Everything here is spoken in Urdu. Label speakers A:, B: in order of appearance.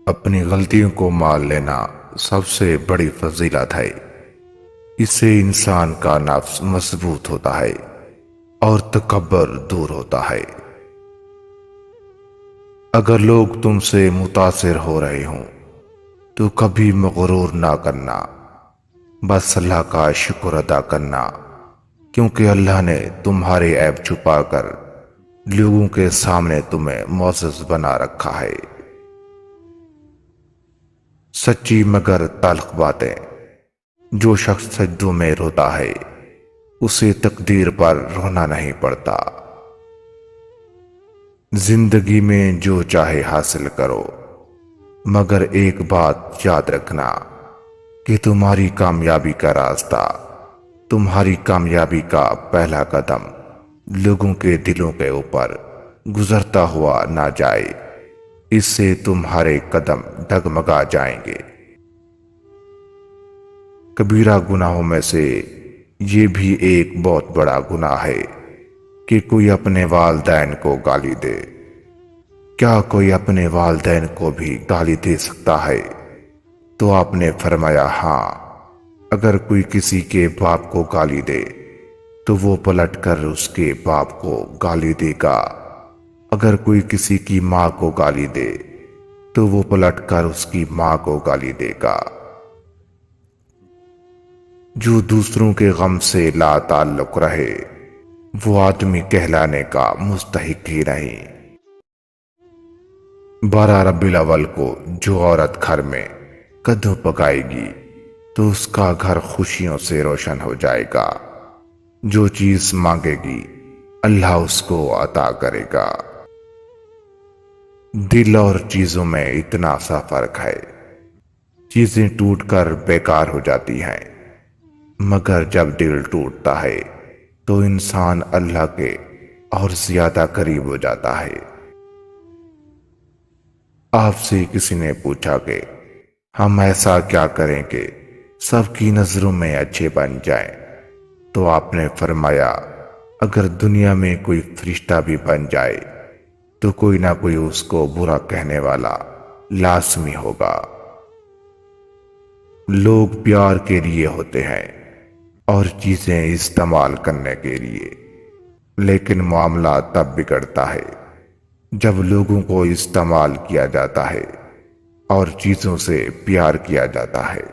A: اپنی غلطیوں کو مان لینا سب سے بڑی فضیلت ہے۔ اس سے انسان کا نفس مضبوط ہوتا ہے اور تکبر دور ہوتا ہے۔ اگر لوگ تم سے متاثر ہو رہے ہوں تو کبھی مغرور نہ کرنا، بس اللہ کا شکر ادا کرنا، کیونکہ اللہ نے تمہارے عیب چھپا کر لوگوں کے سامنے تمہیں معزز بنا رکھا ہے۔ سچی مگر تلخ باتیں۔ جو شخص سجدوں میں روتا ہے اسے تقدیر پر رونا نہیں پڑتا۔ زندگی میں جو چاہے حاصل کرو، مگر ایک بات یاد رکھنا کہ تمہاری کامیابی کا راستہ، تمہاری کامیابی کا پہلا قدم لوگوں کے دلوں کے اوپر گزرتا ہوا نہ جائے، اس سے تمہارے قدم ڈگمگا جائیں گے۔ کبیرہ گناہوں میں سے یہ بھی ایک بہت بڑا گناہ ہے کہ کوئی اپنے والدین کو گالی دے۔ کیا کوئی اپنے والدین کو بھی گالی دے سکتا ہے؟ تو آپ نے فرمایا ہاں، اگر کوئی کسی کے باپ کو گالی دے تو وہ پلٹ کر اس کے باپ کو گالی دے گا، اگر کوئی کسی کی ماں کو گالی دے تو وہ پلٹ کر اس کی ماں کو گالی دے گا۔ جو دوسروں کے غم سے لا تعلق رہے وہ آدمی کہلانے کا مستحق ہی نہیں۔ 12 ربیع الاول کو جو عورت گھر میں کدو پکائے گی تو اس کا گھر خوشیوں سے روشن ہو جائے گا۔ جو چیز مانگے گی اللہ اس کو عطا کرے گا۔ دل اور چیزوں میں اتنا سا فرق ہے، چیزیں ٹوٹ کر بیکار ہو جاتی ہیں، مگر جب دل ٹوٹتا ہے تو انسان اللہ کے اور زیادہ قریب ہو جاتا ہے۔ آپ سے کسی نے پوچھا کہ ہم ایسا کیا کریں کہ سب کی نظروں میں اچھے بن جائیں؟ تو آپ نے فرمایا اگر دنیا میں کوئی فرشتہ بھی بن جائے تو کوئی نہ کوئی اس کو برا کہنے والا لازمی ہوگا۔ لوگ پیار کے لیے ہوتے ہیں اور چیزیں استعمال کرنے کے لیے، لیکن معاملہ تب بگڑتا ہے جب لوگوں کو استعمال کیا جاتا ہے اور چیزوں سے پیار کیا جاتا ہے۔